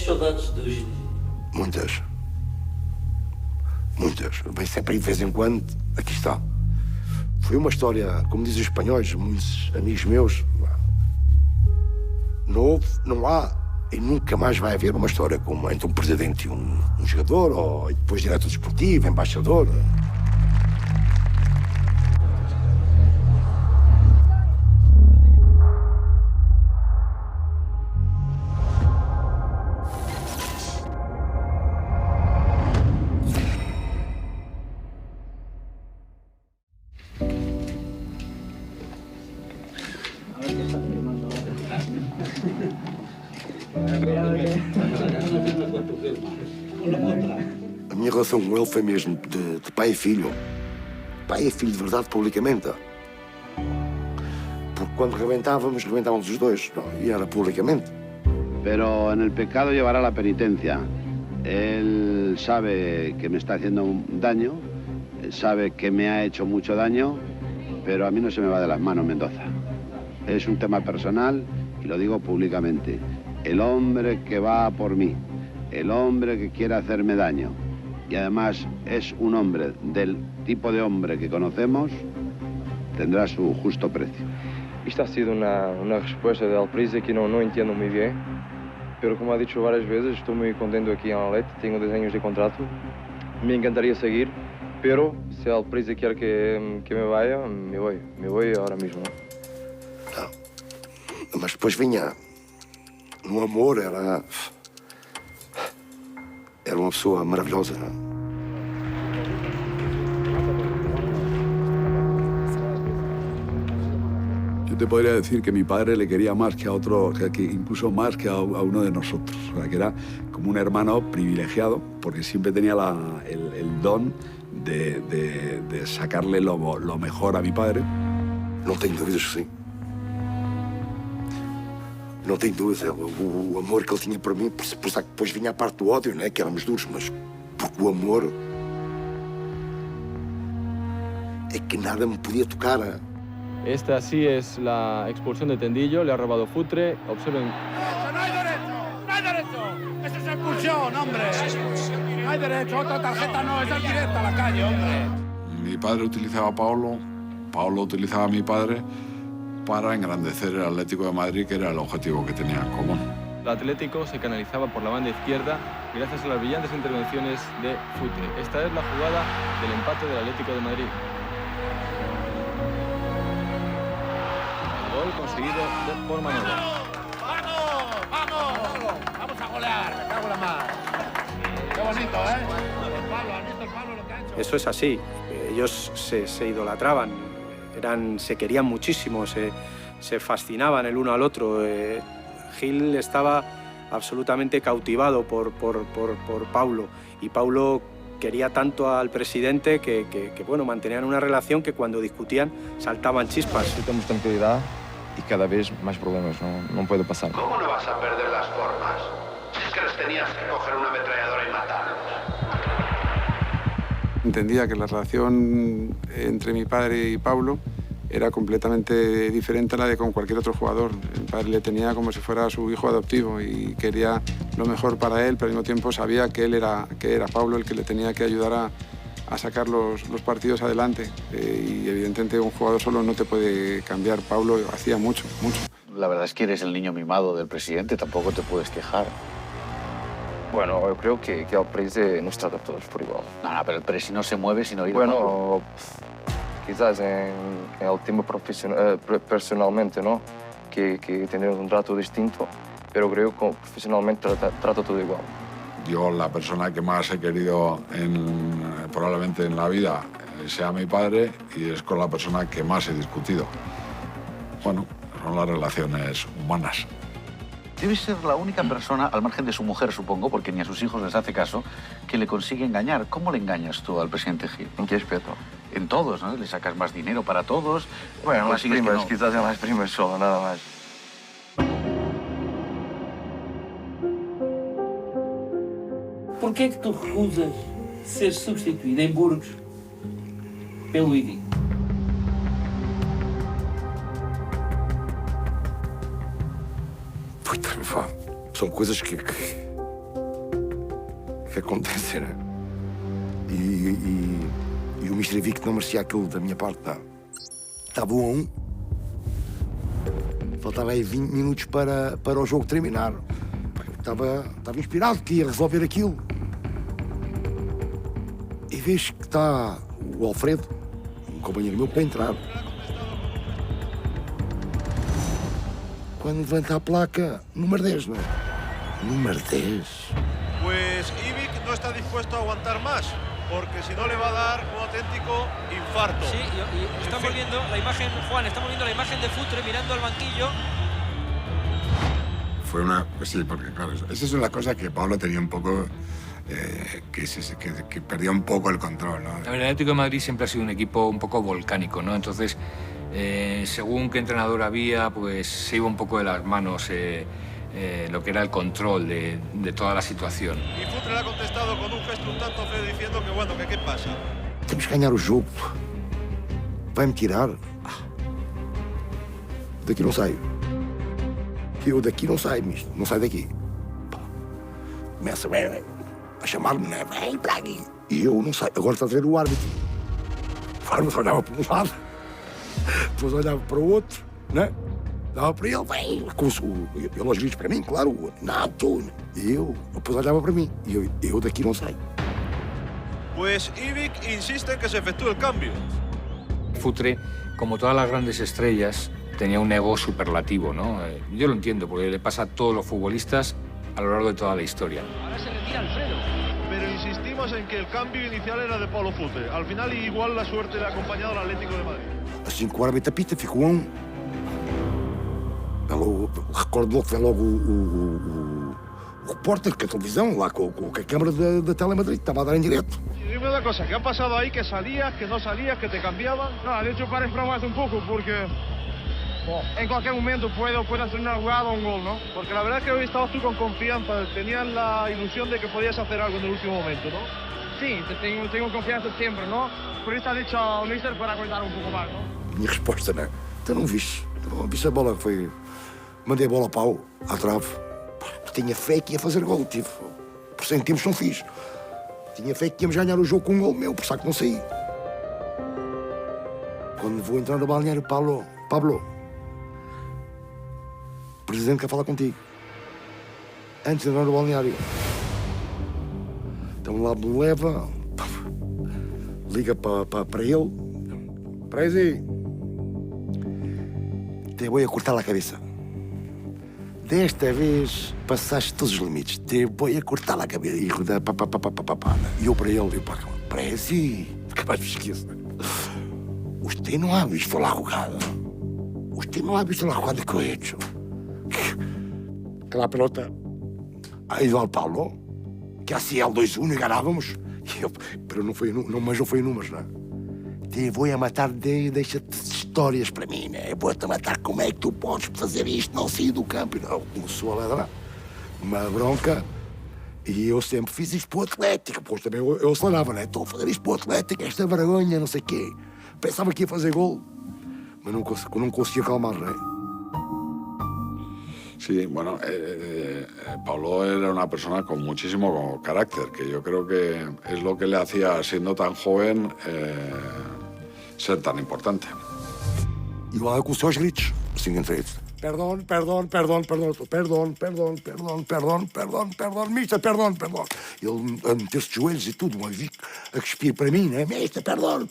Tens saudades do Gil? Muitas. Muitas. Vem sempre aí de vez em quando. Aqui está. Foi uma história, como dizem os espanhóis, muitos amigos meus. Não houve, não há e nunca mais vai haver uma história como entre um presidente e um jogador, ou depois diretor desportivo, embaixador. A minha relação com ele foi mesmo de pai e filho. Pai e filho de verdade, publicamente. Porque quando reventávamos os dois, não? E era publicamente. Pero en el pecado llevará la penitencia. Él sabe que me está haciendo un daño, sabe que me ha hecho mucho daño, pero a mí no se me va de las manos Mendoza. Es un tema personal y lo digo públicamente. El hombre que va por mí, el hombre que quiere hacerme daño, y además es un hombre del tipo de hombre que conocemos, tendrá su justo precio. Isto ha sido una respuesta del Prisa que no entiendo muy bien, pero como ha dicho varias veces, estoy muy contento aquí en Alet, tengo 10 años de contrato, me encantaría seguir, pero si el Prisa quiere que me vaya, me voy ahora mismo. Não. Mas depois vinha, no amor, era uma pessoa maravilhosa. Yo te podría decir que mi padre le quería más que a otro, o sea, que incluso más que a uno de nosotros. O sea, que era como un hermano privilegiado, porque siempre tenía el don de sacarle lo mejor a mi padre. Não tenho dúvidas que sim. Não tenho dúvida. O amor que ele tinha por mim, por isso que depois vinha a parte do ódio, né? Que éramos duros, mas porque o amor é que nada me podia tocar. Esta sí es la expulsión de Tendillo, le ha robado Futre, observen. ¡No hay derecho! ¡No hay derecho! ¡Eso es expulsión, hombre! No hay derecho, otra tarjeta no, esa es directa a la calle, hombre. Mi padre utilizaba a Paulo, Paulo utilizaba a mi padre para engrandecer el Atlético de Madrid, que era el objetivo que tenían en común. El Atlético se canalizaba por la banda izquierda gracias a las brillantes intervenciones de Futre. Esta es la jugada del empate del Atlético de Madrid. El gol conseguido por Manolo. ¡Vamos! ¡Vamos! ¡Vamos a golear! ¡Me cago en la mar! ¡Qué bonito, eh! El palo, ¿has visto el palo lo que ha hecho? Eso es así. Ellos se idolatraban, se querían muchísimo, se fascinaban el uno al otro. Gil estaba absolutamente cautivado por Paulo, y Paulo quería tanto al presidente que bueno, mantenían una relación que cuando discutían saltaban chispas. Necesitamos tranquilidad y cada vez más problemas, no puede pasar. ¿Cómo no vas a perder las formas? Si es que les tenías que coger una ametralladora y matarlos. Entendía que la relación entre mi padre y Paulo era completamente diferente a la de con cualquier otro jugador. Mi padre le tenía como si fuera su hijo adoptivo y quería lo mejor para él, pero al mismo tiempo sabía que era Paulo el que le tenía que ayudar a sacar los partidos adelante. Y evidentemente un jugador solo no te puede cambiar. Paulo hacía mucho, mucho. La verdad es que eres el niño mimado del presidente, tampoco te puedes quejar. Bueno, yo creo que el Presi nos trata a todos por igual. No, pero el Presi no se mueve sin oír a Bueno, Paulo. quizás en el tema personalmente, ¿no? Que tenemos un trato distinto, pero creo que profesionalmente trato todo igual. Yo, la persona que más he querido probablemente en la vida sea mi padre, y es con la persona que más he discutido. Bueno, son las relaciones humanas. Debe ser la única persona, al margen de su mujer, supongo, porque ni a sus hijos les hace caso, que le consigue engañar. ¿Cómo le engañas tú al presidente Gil? ¿En qué aspecto? En todos, ¿no? Le sacas más dinero para todos. Bueno, las primas, quizás en las primas solo, nada más. Por que é que tu recusas ser substituído em Burgos pelo Idi? São coisas que que acontece, né? E o Mr. Vic não merecia aquilo da minha parte, não. Estava 1-1. Faltava aí 20 minutos para o jogo terminar. Estava inspirado que ia resolver aquilo. E vejo que está o Alfredo, um companheiro meu, para entrar. Quando levanta a placa, número 10, ¿no? Número 10. Pues Ivic no está dispuesto a aguantar más, porque si no le va a dar un auténtico infarto. Sí, y estamos viendo la imagen, Juan, estamos viendo la imagen de Futre mirando al banquillo. Fue una... Sí, porque claro, esa es una cosa que Pablo tenía un poco... que perdía un poco el control, ¿no? El Atlético de Madrid siempre ha sido un equipo un poco volcánico, ¿no? Entonces, según qué entrenador había, pues se iba un poco de las manos lo que era el control de toda la situación. Y Futre le ha contestado con un gesto un tanto feo diciendo que bueno, que qué pasa. Temos que ganhar o jogo. Vai-me tirar. Daqui não saio. Eu daqui não saio, misto. Não saio daqui. Começa a chamar-me, né? Vem para aqui. E eu não saio. Agora está a ver o árbitro. O árbitro olhava para um lado, depois olhava para o outro, né? Dava para ele, vem. Ele aos gritos para mim, claro. Não, tu. E eu, depois olhava para mim. E eu daqui não saio. Pues Ivic insiste en que se efectúe el cambio. Futre, como todas las grandes estrellas, tenía un ego superlativo, ¿no? Yo lo entiendo, porque le pasa a todos los futbolistas a lo largo de toda la historia. Ahora se retira Alfredo. Pero insistimos en que el cambio inicial era de Paulo Futre. Al final igual la suerte le ha acompañado al Atlético de Madrid. Assim que o árbitro apita, ficou 1. Recordo logo que vem logo o repórter que a televisão, lá com a câmara da Telemadrid, estava a dar em direto. Dime una cosa, ¿qué ha pasado ahí? ¿Que salías, que no salías, que te cambiaban? No, de hecho parece bromas un poco porque en cualquier momento puedo hacer una jugada o un gol, ¿no? Porque la verdad es que hoy estabas tú con confianza, tenías la ilusión de que podías hacer algo en el último momento, ¿no? Sí, tengo confianza siempre, ¿no? Por isso ha dicho ao mister para aguentar um pouco mais, não? Minha resposta, né? Tu não viste a bola, foi... Mandei a bola ao pau, à trave. Tinha fé que ia fazer gol, tive. Por centímetros não fiz. Tinha fé que íamos ganhar o jogo com um gol meu, por isso que não saí. Quando vou entrar no balneário, Pablo, o presidente quer falar contigo. Antes de entrar no balneário. Então lá me leva, liga para ele. Prezi, te vou a cortar a cabeça. Desta vez passaste todos os limites. Te vou a cortar a cabeça. E rodar, E eu para ele, Prezi, nunca mais me esqueço. Usted no ha visto la jugada. Usted no ha visto la jugada que he hecho. Que la pelota ha ido al Paulo, que hacía el 2-1 e ganávamos. Pero não foi em números, não. Te vou a matar, deixa-te de histórias para mim, né? Vou-te matar, como é que tu podes fazer isto, não sair do campo? Não, começou a ladrar. Uma bronca. E eu sempre fiz isto para o Atlético. Depois também eu acelerava, né? Estou a fazer isto para o Atlético, esta vergonha, não sei o quê. Pensava que ia fazer gol, mas não conseguia calmar, né? Sí, bueno, Paulo era una persona con muchísimo carácter, que yo creo que es lo que le hacía, siendo tan joven, ser tan importante. E lá com os seus gritos, assim entre eles. Perdão, mister, perdão. Ele a meter-se de joelhos e tudo, a cuspir para mim, né? Mister, perdão.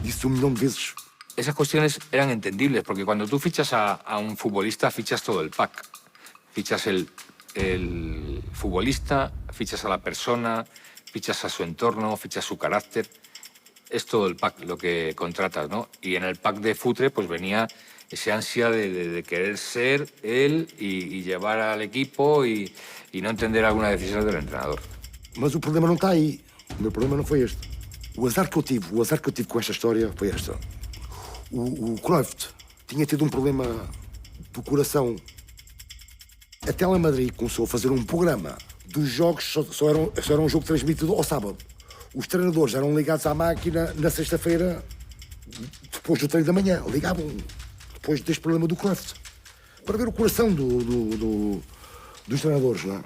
Disse 1 milhão de veces. Esas cuestiones eran entendibles, porque cuando tú fichas a un futbolista, fichas todo el pack. Fichas el futbolista, fichas a la persona, fichas a su entorno, fichas su carácter. Es todo el pack lo que contratas, ¿no? Y en el pack de Futre pues venía ese ansia de querer ser él y llevar al equipo y no entender alguna decisión del entrenador. Mas o problema não está aí. O meu problema não foi este. O azar que eu tive com esta história foi esta. O Cruyff tinha tido um problema do coração. A Telemadrid começou a fazer um programa dos jogos, só era um jogo transmitido ao sábado. Os treinadores eram ligados à máquina na sexta-feira, depois do treino da manhã. Ligavam depois deste problema do Cruyff. Para ver o coração dos treinadores, não é?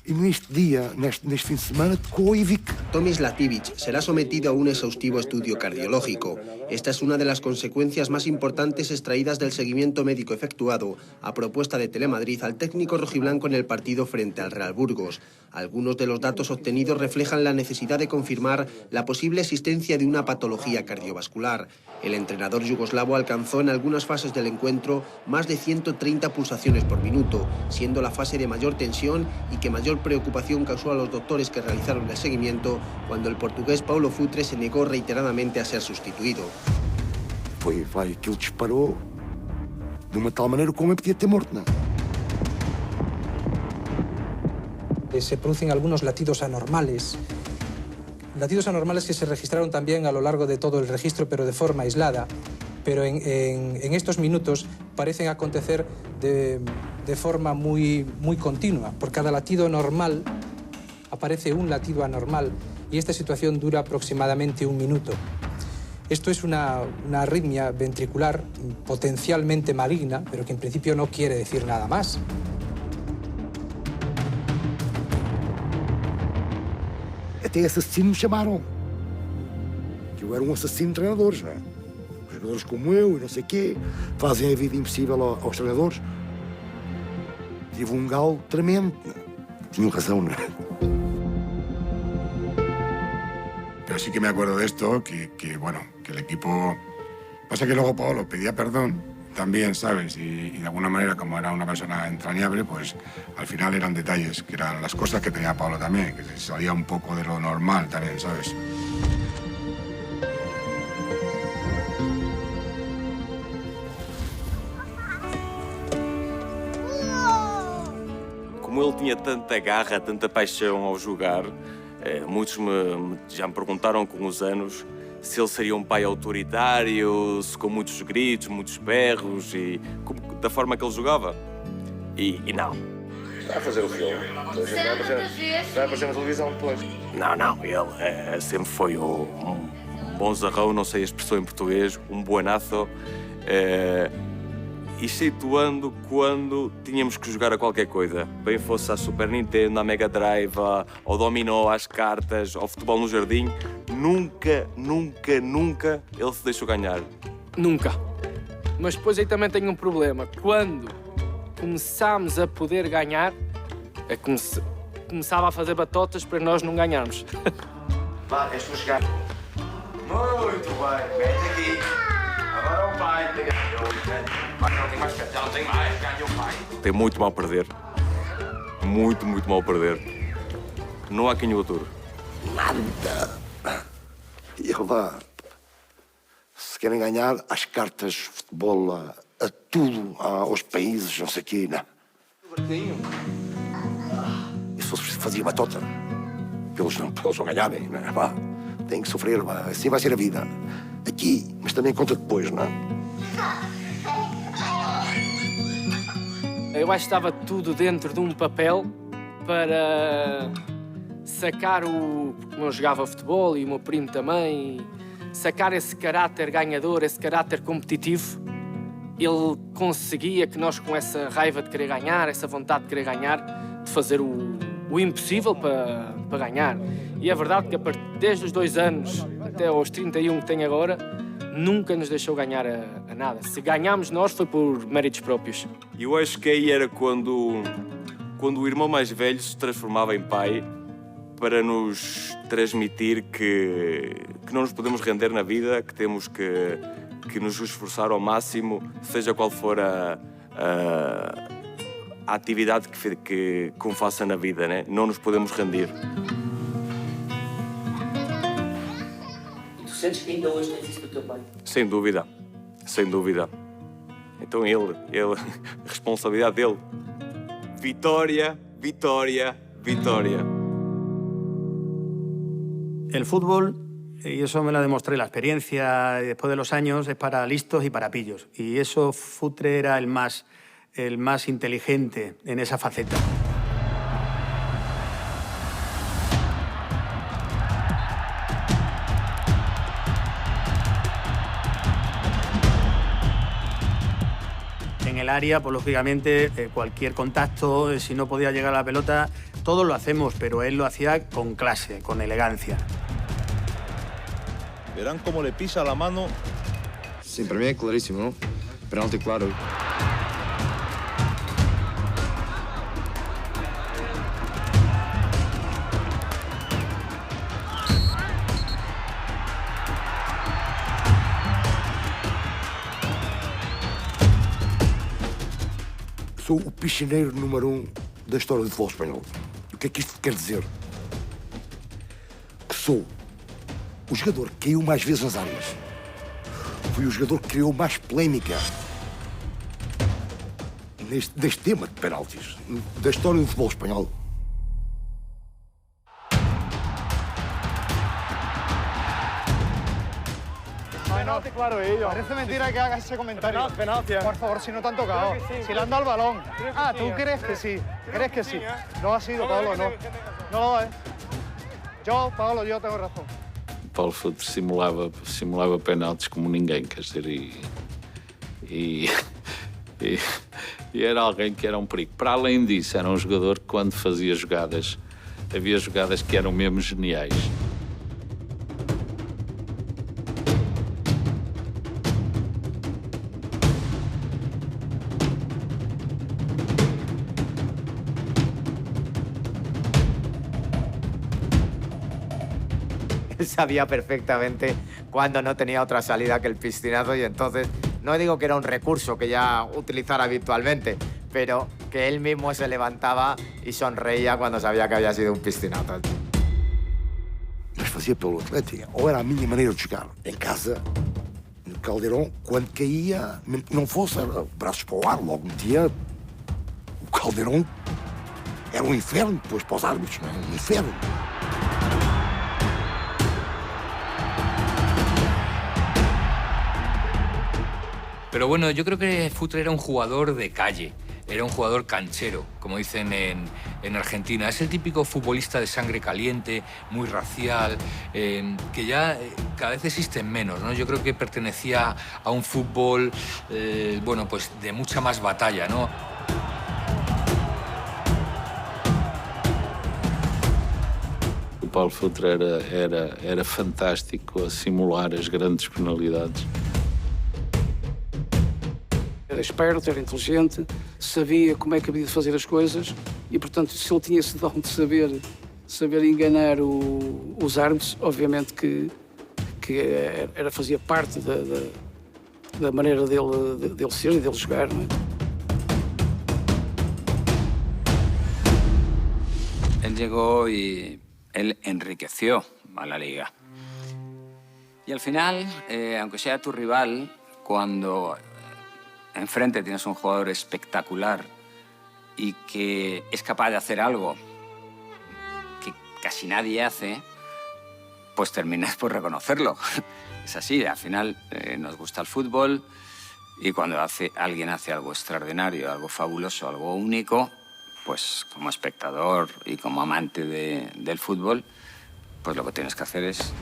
E neste dia, neste fim de semana, tocou o Ivic. Tomislav Ivic será sometido a un exhaustivo estudio cardiológico. Esta es una de las consecuencias más importantes extraídas del seguimiento médico efectuado a propuesta de Telemadrid al técnico rojiblanco en el partido frente al Real Burgos. Algunos de los datos obtenidos reflejan la necesidad de confirmar la posible existencia de una patología cardiovascular. El entrenador yugoslavo alcanzó en algunas fases del encuentro más de 130 pulsaciones por minuto, siendo la fase de mayor tensión y que mayor preocupación causó a los doctores que realizaron el seguimiento cuando el portugués Paulo Futre se negó reiteradamente a ser sustituido. Foi que ele disparou de uma tal maneira como podia ter morto, não? Se producen algunos latidos anormales que se registraron también a lo largo de todo el registro, pero de forma aislada. Pero en estos minutos parecen acontecer de forma muy continua. Por cada latido normal aparece un latido anormal y esta situación dura aproximadamente 1 minuto. Esto es una arritmia ventricular potencialmente maligna, pero que en principio no quiere decir nada más. Até assassino me chamaram. Que eu era um assassino de treinadores, não é? Jogadores como eu e não sei o quê fazem a vida impossível aos treinadores. Tive um galo tremendo. Tinham razão, ¿no? Pero sí que me acuerdo de esto, que el equipo... Pasa que luego Paolo pedía perdón también, ¿sabes? Y de alguna manera, como era una persona entrañable, pues al final eran detalles, que eran las cosas que tenía Paolo también, que se salía un poco de lo normal también, ¿sabes? Como ele tinha tanta garra, tanta paixão ao jogar, muitos já me perguntaram com os anos se ele seria um pai autoritário, se com muitos gritos, muitos berros, e da forma que ele jogava. E não. Vai fazer o filme. Vai aparecer na televisão depois. Não, ele sempre foi um bonzarrão, não sei a expressão em português, um buenazo. Excetuando quando tínhamos que jogar a qualquer coisa. Bem fosse à Super Nintendo, à Mega Drive, ao dominó, às cartas, ao futebol no jardim. Nunca ele se deixou ganhar. Nunca. Mas depois aí também tem um problema. Quando começámos a poder ganhar, começava a fazer batotas para nós não ganharmos. Vá, és tu chegar. Muito bem, mete aqui. Agora o pai. Já não tem mais, ganha o pai. Tem muito mal a perder. Muito mal a perder. Não há quem o ature. Nada. E ele dá. Se querem ganhar, às cartas, futebol, a tudo, aos países, não sei o quê, não. E se fosse preciso, fazia batota. Eles não ganharem, não é? Pá, têm que sofrer, pá. Assim vai ser a vida. Aqui, mas também conta depois, não é? Eu acho que estava tudo dentro de um papel para sacar como eu jogava futebol e o meu primo também, sacar esse caráter ganhador, esse caráter competitivo. Ele conseguia que nós, com essa raiva de querer ganhar, essa vontade de querer ganhar, de fazer o impossível para ganhar. E é verdade que desde os 2 anos até aos 31 que tenho agora, nunca nos deixou ganhar a nada. Se ganhámos nós, foi por méritos próprios. Eu acho que aí era quando o irmão mais velho se transformava em pai para nos transmitir que não nos podemos render na vida, que temos que nos esforçar ao máximo, seja qual for a atividade que faça na vida, né? Não nos podemos rendir. Sentes que ainda hoje tens isso do teu pai? Sem dúvida. Então a responsabilidade dele. Vitória. El fútbol, y eso me lo demostré, la experiencia después de los años, es para listos y para pillos. Y eso Futre era el más inteligente en esa faceta. En el área, pues lógicamente, cualquier contacto, si no podía llegar a la pelota, todos lo hacemos, pero él lo hacía con clase, con elegancia. Verán cómo le pisa la mano. Sí, para mí es clarísimo, ¿no? Penalti claro. Sou o piscineiro número 1 da história do futebol espanhol. O que é que isto quer dizer? Que sou o jogador que caiu mais vezes nas áreas. Fui o jogador que criou mais polémica neste tema de penaltis da história do futebol espanhol. Penalti, claro, ello. Parece mentira que hagas ese comentario. Penalti. Por favor, si no te han tocado. Si le han dado el balón. Ah, ¿tú crees que sí? ¿Crees que sí? No ha sido, Pablo, no. No lo es. Yo, Pablo, yo tengo razón. Paulo Futre simulava penaltis como ninguém, quer dizer, e era alguém que era um perigo. Para além disso, era um jogador que, quando fazia jogadas, havia jogadas que eram mesmo geniais. Él sabía perfectamente cuándo no tenía otra salida que el piscinazo y entonces, no digo que era un recurso que ya utilizara habitualmente, pero que él mismo se levantaba y sonreía cuando sabía que había sido un piscinazo. Mas fazia pelo Atlético. Ou era a minha maneira de jogar. Em casa, no Caldeirão, quando caía, não fosse braços para o ar, logo metia. O Caldeirão era um inferno depois para os árbitros, não é? Um inferno. Pero bueno, yo creo que Futre era un jugador de calle, era un jugador canchero, como dicen en Argentina. Es el típico futbolista de sangre caliente, muy racial, que ya cada vez existen menos, ¿no? Yo creo que pertenecía a un fútbol, bueno, pues de mucha más batalla, ¿no? O Paulo Futre era fantástico a simular as grandes penalidades. Era esperto, era inteligente, sabia como é que havia de fazer as coisas e, portanto, se ele tinha esse dom de saber enganar os árbitros, obviamente que fazia parte da maneira dele ser e dele jogar, não é? Él llegó y él enriqueció a la liga. Y al final, aunque sea tu rival, cuando enfrente tienes un jugador espectacular y que es capaz de hacer algo que casi nadie hace, pues terminas por reconocerlo. Es así, al final nos gusta el fútbol y cuando alguien hace algo extraordinario, algo fabuloso, algo único, pues como espectador y como amante del fútbol, pues lo que tienes que hacer es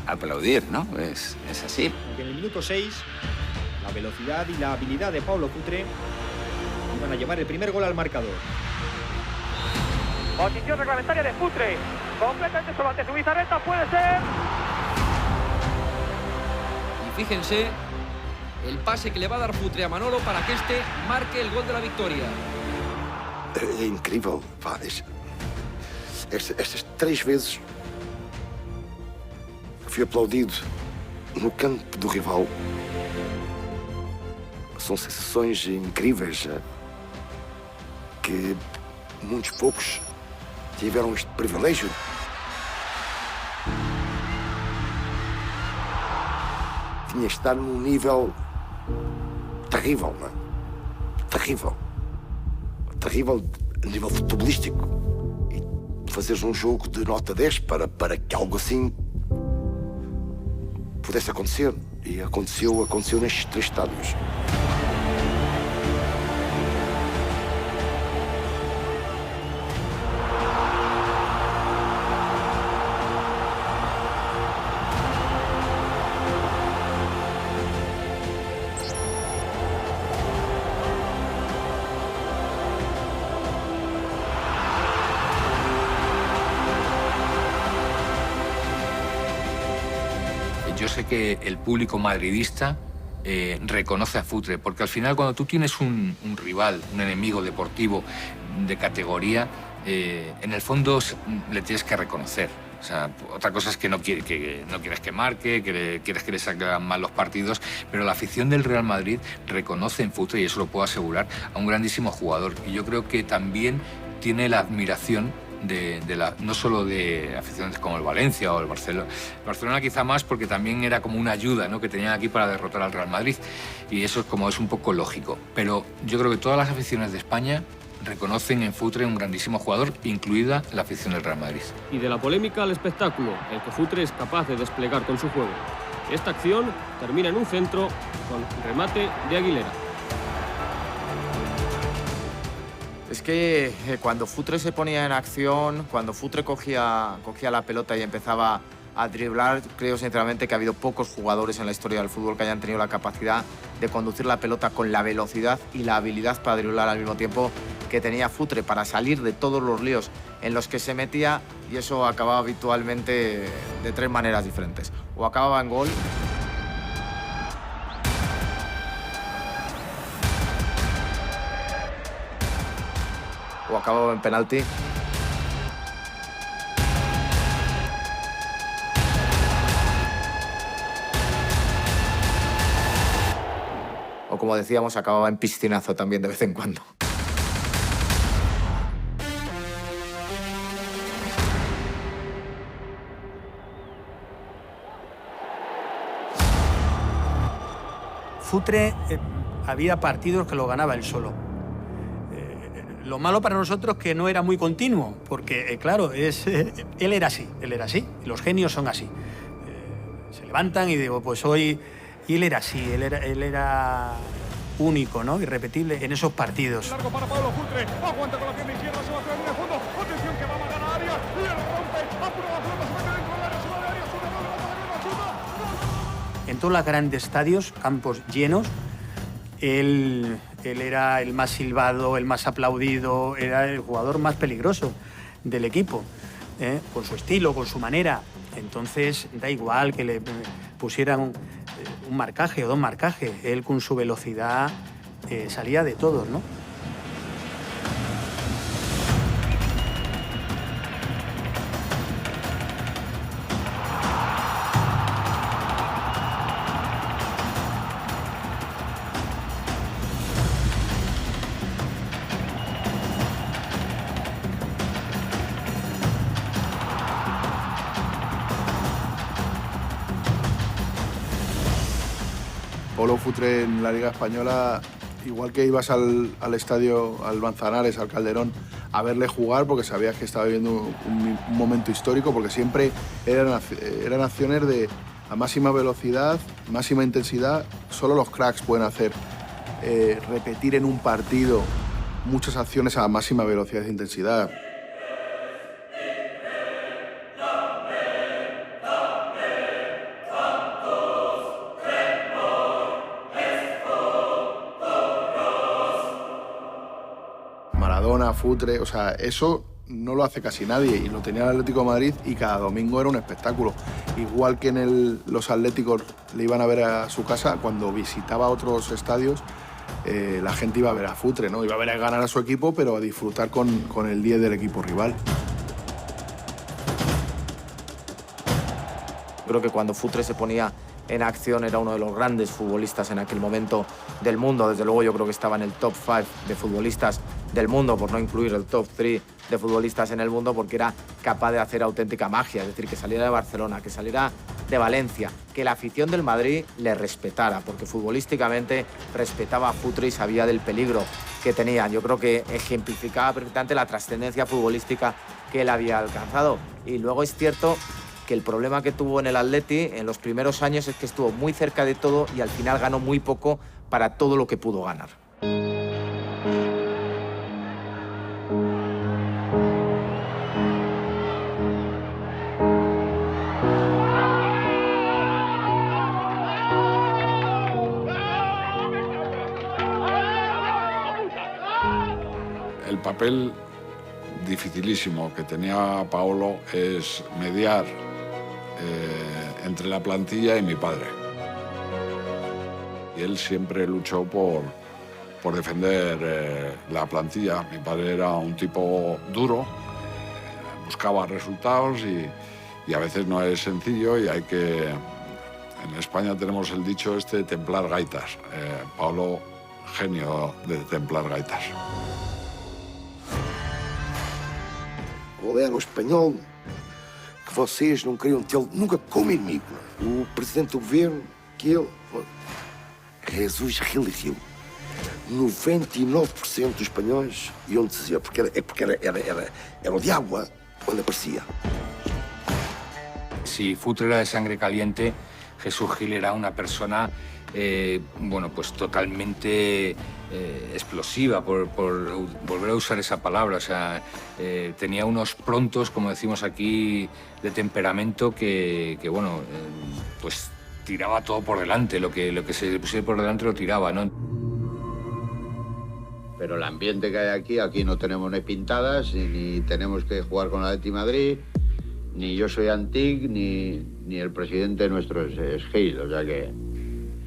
aplaudir, ¿no? Es así. En el minuto 6, la velocidad y la habilidad de Paulo Futre iban a llevar el primer gol al marcador. Posición reglamentaria de Futre. Completamente solo ante su bizarreta, puede ser. Y fíjense el pase que le va a dar Futre a Manolo para que este marque el gol de la victoria. É incrível, pá. Estas 3 vezes que fui aplaudido no campo do rival são sensações incríveis que muitos poucos tiveram este privilégio. Tinha de estar num nível terrível, não é? Terrível. Terrível a nível futebolístico. E fazeres um jogo de nota 10 para que algo assim pudesse acontecer. E aconteceu nestes 3 estádios. yo sé que el público madridista reconoce a Futre, porque al final cuando tú tienes un rival, un enemigo deportivo de categoría, en el fondo le tienes que reconocer. O sea, otra cosa es que no quieres que marque, que quieres que le salgan mal los partidos, pero la afición del Real Madrid reconoce en Futre, y eso lo puedo asegurar, a un grandísimo jugador. Y yo creo que también tiene la admiración no solo de aficiones como el Valencia o el Barcelona. Barcelona quizá más porque también era como una ayuda, ¿no?, que tenían aquí para derrotar al Real Madrid. Y eso es un poco lógico. Pero yo creo que todas las aficiones de España reconocen en Futre un grandísimo jugador, incluida la afición del Real Madrid. Y de la polémica al espectáculo, el que Futre es capaz de desplegar con su juego. Esta acción termina en un centro con remate de Aguilera. Es que cuando Futre se ponía en acción, cuando Futre cogía la pelota y empezaba a driblar, creo sinceramente que ha habido pocos jugadores en la historia del fútbol que hayan tenido la capacidad de conducir la pelota con la velocidad y la habilidad para driblar al mismo tiempo que tenía Futre, para salir de todos los líos en los que se metía, y eso acababa habitualmente de tres maneras diferentes. O acababa en gol, o acababa en penalti, o como decíamos, acababa en piscinazo también de vez en cuando. Futre había partidos que lo ganaba él solo. Lo malo para nosotros que no era muy continuo, porque claro, él era así, y los genios son así. Se levantan y digo, pues hoy... Y él era así, él era único, ¿no?, irrepetible en esos partidos. Largo para Pablo Futre, aguanta con la pierna izquierda, se va a en el fondo, atención que va a ganar a área, y el rompe, apura la pelota, se mete dentro del área, se va de área, chuta. En todos los grandes estadios, campos llenos, él era el más silbado, el más aplaudido, era el jugador más peligroso del equipo, con su estilo, con su manera. Entonces, da igual que le pusieran un marcaje o dos marcajes, él con su velocidad salía de todos, ¿no? Pablo Futre en la Liga Española, igual que ibas al estadio, al Manzanares, al Calderón, a verle jugar porque sabías que estaba viviendo un momento histórico, porque siempre eran acciones de a máxima velocidad, máxima intensidad. Solo los cracks pueden hacer repetir en un partido muchas acciones a máxima velocidad e intensidad. Maradona, Futre, o sea, eso no lo hace casi nadie, y lo tenía el Atlético de Madrid, y cada domingo era un espectáculo. Igual que los Atléticos le iban a ver a su casa, cuando visitaba otros estadios, la gente iba a ver a Futre, ¿no? Iba a ver a ganar a su equipo, pero a disfrutar con el 10 del equipo rival. Creo que cuando Futre se ponía en acción era uno de los grandes futbolistas en aquel momento del mundo. Desde luego yo creo que estaba en el top 5 de futbolistas del mundo, por no incluir el top 3 de futbolistas en el mundo, porque era capaz de hacer auténtica magia, es decir, que saliera de Barcelona, que saliera de Valencia, que la afición del Madrid le respetara, porque futbolísticamente respetaba a Futre y sabía del peligro que tenía. Yo creo que ejemplificaba perfectamente la trascendencia futbolística que él había alcanzado. Y luego es cierto que el problema que tuvo en el Atleti en los primeros años es que estuvo muy cerca de todo y al final ganó muy poco para todo lo que pudo ganar. El papel dificilísimo que tenía Paolo es mediar entre la plantilla y mi padre. Y él siempre luchó por defender la plantilla. Mi padre era un tipo duro, buscaba resultados y a veces no es sencillo y hay que... En España tenemos el dicho este de templar gaitas. Paulo, genio de templar gaitas. Qual era o espanhol que vocês não queriam ter nunca como inimigo? O presidente do governo, que ele... Jesus Gil e Gil. 99% dos espanhóis iam dizer, porque era o diabo quando aparecia. Si Futre era de sangre caliente, Jesús Gil era una persona, bueno, pues totalmente explosiva, por volver a usar esa palabra. O sea, tenía unos prontos, como decimos aquí, de temperamento que bueno, pues tiraba todo por delante. Lo que se pusiera por delante lo tiraba, ¿no? Pero el ambiente que hay aquí no tenemos ni pintadas, ni tenemos que jugar con el Atleti Madrid, ni yo soy Antic, ni el presidente nuestro es Gil, o sea que...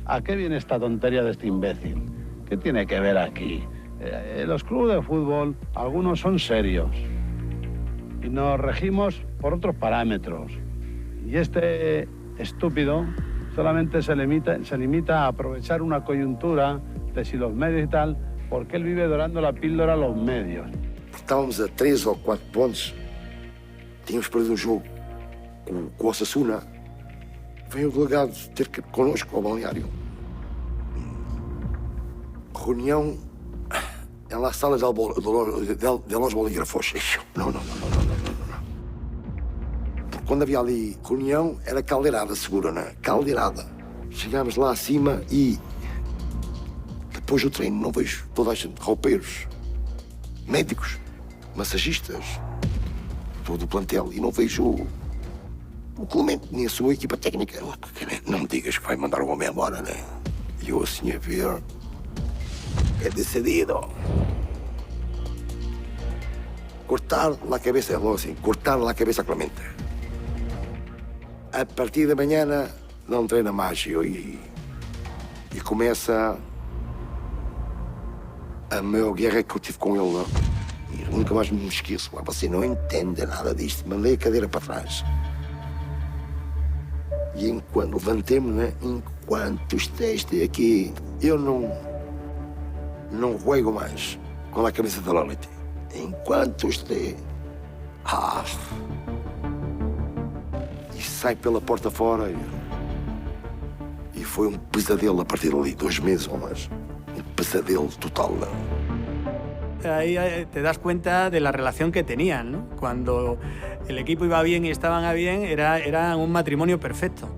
¿A qué viene esta tontería de este imbécil? ¿Qué tiene que ver aquí? Los clubes de fútbol, algunos son serios y nos regimos por otros parámetros. Y este estúpido solamente se limita a aprovechar una coyuntura de si los medios y tal, porque él vive dorando la píldora a los medios. Estávamos a 3 ou 4 pontos, tínhamos perdido um jogo com o Osasuna. Veio o delegado ter connosco ao balneário. Reunião em la sala de los bolígrafos. Não. Porque quando havia ali reunião, era caldeirada segura, não é? Caldeirada. Chegámos lá acima e depois do treino não vejo toda a gente, roupeiros, médicos, massagistas, todo o plantel, e não vejo o Clemente nem a sua equipa técnica. Não me digas que vai mandar o homem embora, né? E eu assim a ver, é decidido. Cortar a cabeça, logo assim, cortar a cabeça a Clemente. A partir da manhã não treina mais e começa a maior guerra que eu tive com ele, não? E nunca mais me esqueço. Você não entende nada disto. Mandei a cadeira para trás. E enquanto levantei-me, né? Enquanto esteja aqui, eu não juego mais com a camisa da Lolita. Enquanto esteja... E sai pela porta fora e foi um pesadelo a partir dali, 2 meses ou mais. Un pesadelo total. Ahí te das cuenta de la relación que tenían, ¿no? Cuando el equipo iba bien y estaban a bien, era un matrimonio perfecto.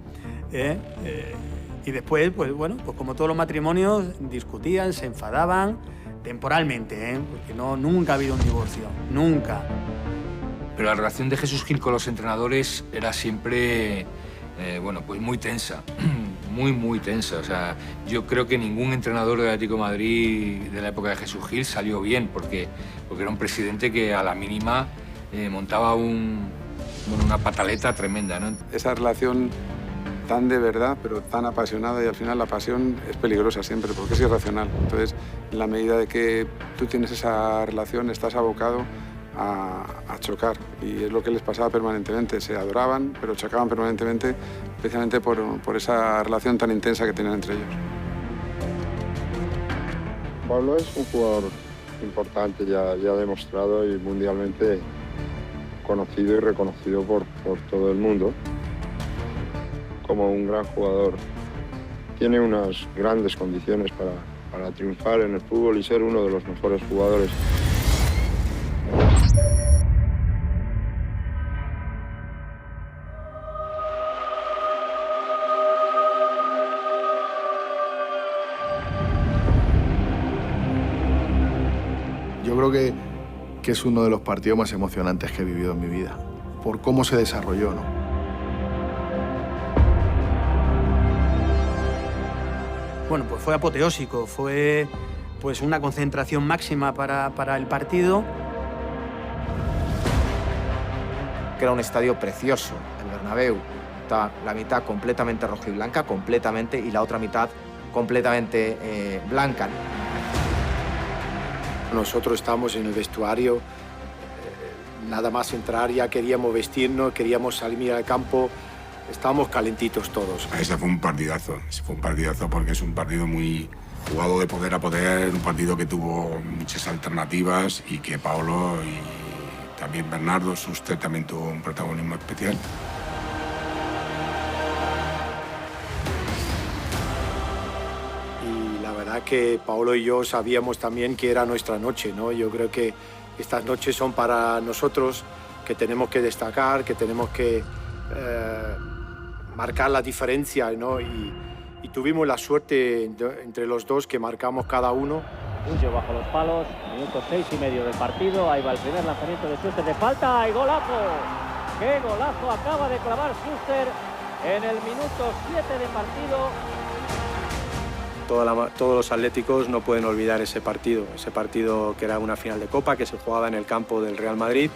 Y después, pues bueno, pues como todos los matrimonios, discutían, se enfadaban temporalmente, porque nunca ha habido un divorcio, nunca. Pero la relación de Jesús Gil con los entrenadores era siempre, bueno, pues muy tensa. Muy tensa. O sea, yo creo que ningún entrenador del Atlético de Madrid de la época de Jesús Gil salió bien, porque era un presidente que a la mínima montaba una pataleta tremenda, ¿no? Esa relación tan de verdad, pero tan apasionada, y al final la pasión es peligrosa siempre, porque es irracional. Entonces, en la medida de que tú tienes esa relación, estás abocado a chocar, y es lo que les pasaba permanentemente. Se adoraban, pero chocaban permanentemente, precisamente por esa relación tan intensa que tenían entre ellos. Pablo es un jugador importante, ya demostrado y mundialmente conocido y reconocido por todo el mundo como un gran jugador. Tiene unas grandes condiciones para triunfar en el fútbol y ser uno de los mejores jugadores. Yo creo que es uno de los partidos más emocionantes que he vivido en mi vida, por cómo se desarrolló, ¿no? Bueno, pues fue apoteósico, fue pues una concentración máxima para el partido. que era un estadio precioso, el Bernabéu. Está la mitad completamente rojiblanca, completamente, y la otra mitad completamente blanca. Nosotros estábamos en el vestuario, nada más entrar ya queríamos vestirnos, queríamos salir al campo, estábamos calentitos todos. Ese fue un partidazo porque es un partido muy jugado de poder a poder, un partido que tuvo muchas alternativas y que Paolo y también Bernardo, Schuster también tuvo un protagonismo especial. Y la verdad que Paolo y yo sabíamos también que era nuestra noche, ¿no? Yo creo que estas noches son para nosotros, que tenemos que destacar, que tenemos que marcar la diferencia, ¿no? Y tuvimos la suerte entre los dos que marcamos cada uno. Puyo bajo los palos, minuto 6,5 del partido, ahí va el primer lanzamiento de Schuster de falta y golazo. ¡Qué golazo acaba de clavar Schuster en el minuto 7 de partido! Todos los atléticos no pueden olvidar ese partido que era una final de Copa, que se jugaba en el campo del Real Madrid,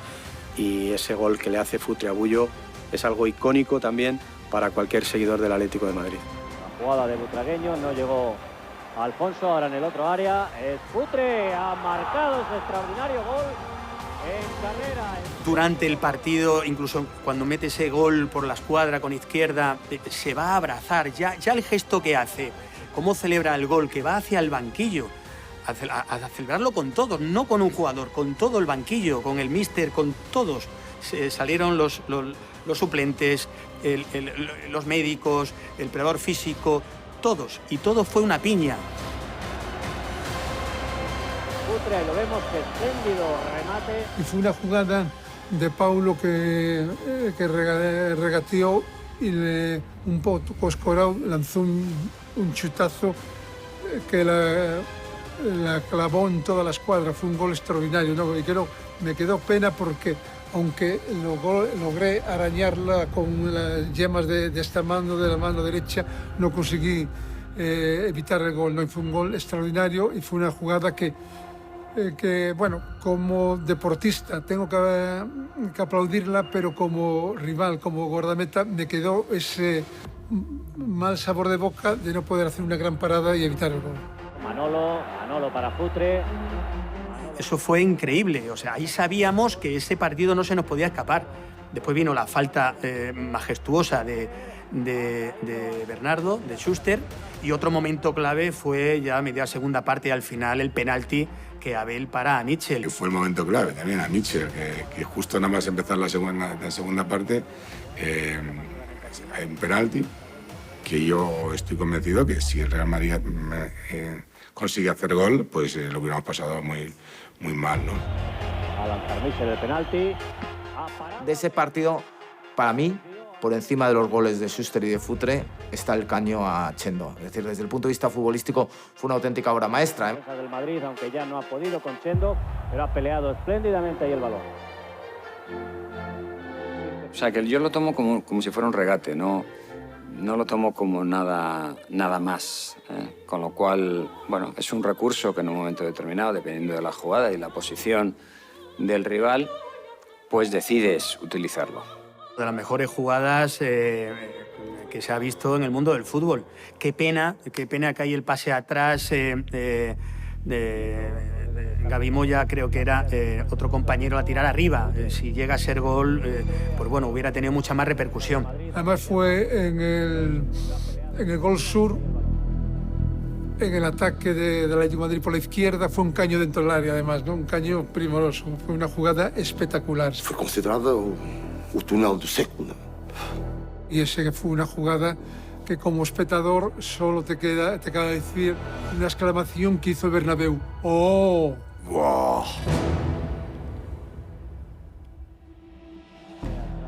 y ese gol que le hace Futre a Bullo es algo icónico también para cualquier seguidor del Atlético de Madrid. La jugada de Butragueño, no llegó Alfonso, ahora en el otro área, es Futre, ha marcado ese extraordinario gol en carrera. Durante el partido, incluso cuando mete ese gol por la escuadra con izquierda, se va a abrazar, ya el gesto que hace, cómo celebra el gol, que va hacia el banquillo, a celebrarlo con todos, no con un jugador, con todo el banquillo, con el míster, con todos. Salieron los suplentes, los médicos, el preparador físico, todos, y todo fue una piña. Futre, lo vemos, que espléndido remate. Y fue una jugada de Paulo que regateó y un poco escorado lanzó un chutazo que la clavó en toda la escuadra. Fue un gol extraordinario, ¿no? Y me quedó pena porque, aunque logré arañarla con las yemas de esta mano, de la mano derecha, no conseguí evitar el gol, ¿no? Y fue un gol extraordinario y fue una jugada que bueno, como deportista tengo que aplaudirla, pero como rival, como guardameta, me quedó ese mal sabor de boca de no poder hacer una gran parada y evitar el gol. Manolo para Futre. Eso fue increíble, o sea, ahí sabíamos que ese partido no se nos podía escapar. Después vino la falta majestuosa de Bernardo, de Schuster, y otro momento clave fue ya a media segunda parte, al final, el penalti que Abel para a Mitchell. Fue el momento clave también a Mitchell, que justo nada más empezar la segunda parte, hay un penalti que yo estoy convencido que si el Real Madrid consigue hacer gol, pues lo hubiéramos pasado muy mal, ¿no? A lanzar Mitchell el penalti. De ese partido, para mí, por encima de los goles de Schuster y de Futre, está el caño a Chendo. Es decir, desde el punto de vista futbolístico, fue una auténtica obra maestra. Del Madrid, aunque ya no ha podido con Chendo, pero ha peleado espléndidamente ahí el balón. O sea, que yo lo tomo como si fuera un regate, no lo tomo como nada más. Con lo cual, bueno, es un recurso que en un momento determinado, dependiendo de la jugada y la posición del rival, pues decides utilizarlo. De las mejores jugadas que se ha visto en el mundo del fútbol. Qué pena que hay el pase atrás de Gaby Moya, creo que era otro compañero a tirar arriba. Si llega a ser gol, pues bueno, hubiera tenido mucha más repercusión. Además fue en el gol sur, en el ataque del Atlético de Madrid por la izquierda, fue un caño dentro del área, además, ¿no? Un caño primoroso. Fue una jugada espectacular. Fue considerado un túnel de século. Y esa fue una jugada que como espectador solo te queda decir una exclamación que hizo el Bernabéu. ¡Oh! ¡Wow!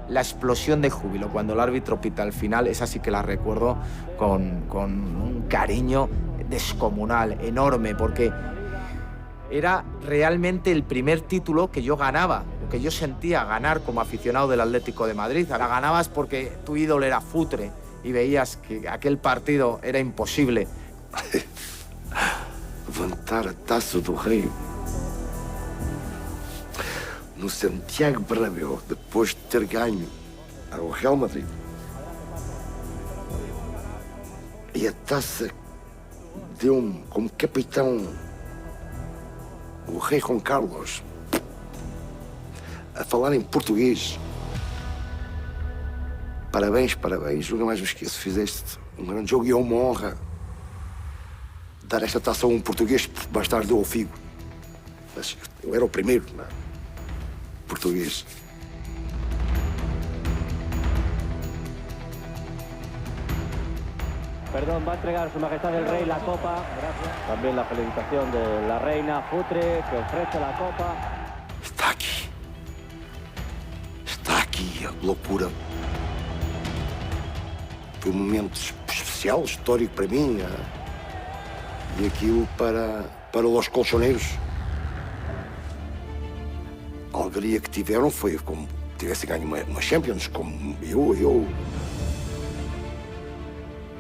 La explosión de júbilo cuando el árbitro pita al final, esa sí que la recuerdo con un cariño descomunal, enorme, porque era realmente el primer título que yo ganaba, que yo sentía ganar como aficionado del Atlético de Madrid. La ganabas porque tu ídolo era Futre y veías que aquel partido era imposible. Levantar a taça do rei no Santiago Bernabéu, depois de ter ganho ao Real Madrid, e a taça deu-me como capitão o rei Juan Carlos, a falar em português. Parabéns, parabéns, nunca mais me esqueço, fizeste um grande jogo e é uma honra dar esta taça a um português, porque mais tarde deu ao Figo. Mas eu era o primeiro, não é? Português. Perdón, va a entregar Su Majestad el Rey la copa. Gracias. También la felicitación de la reina Futre, que ofrece la copa. Está aqui a loucura. Foi um momento especial, histórico para mim. E aquilo para os colchoneiros. A alegria que tiveram foi como tivessem ganho uma Champions, como eu.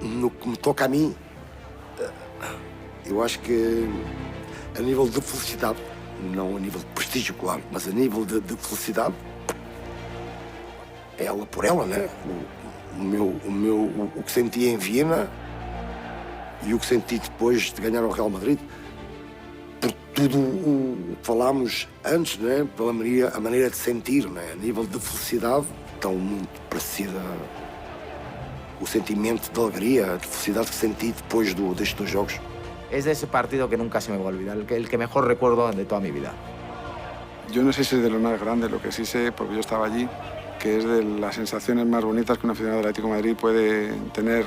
No que me toca a mim, eu acho que a nível de felicidade, não a nível de prestígio, claro, mas a nível de felicidade, é ela por ela, né? O que senti em Viena e o que senti depois de ganhar o Real Madrid, por tudo o que falámos antes, né? Pela maneira de sentir, né? A nível de felicidade, tão muito parecida. O sentimento de alegria, de felicidade que senti depois destes 2 jogos. Es de ese partido que nunca se me va a olvidar, el que mejor recuerdo de toda mi vida. Yo no sé si es de lo más grande, lo que sí sé, porque yo estaba allí, que es de las sensaciones más bonitas que un aficionado del Atlético de Madrid puede tener.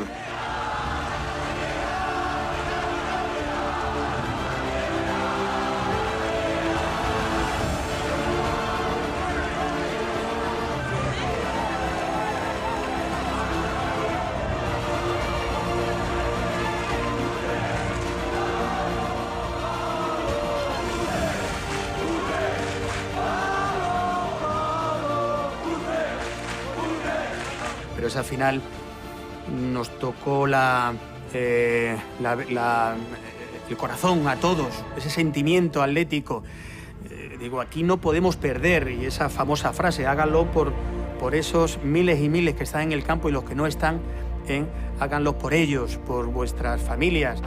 Pero esa final nos tocó el corazón a todos, ese sentimiento atlético. Digo, aquí no podemos perder, y esa famosa frase, háganlo por esos miles y miles que están en el campo y los que no están, háganlo por ellos, por vuestras familias.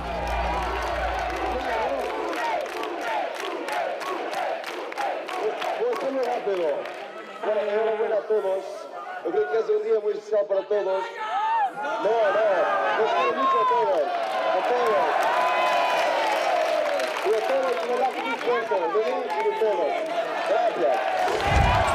Yo creo que es un día muy especial para todos. No, los quiero mucho a todos. Y a todos me da mucho, de todos. Gracias.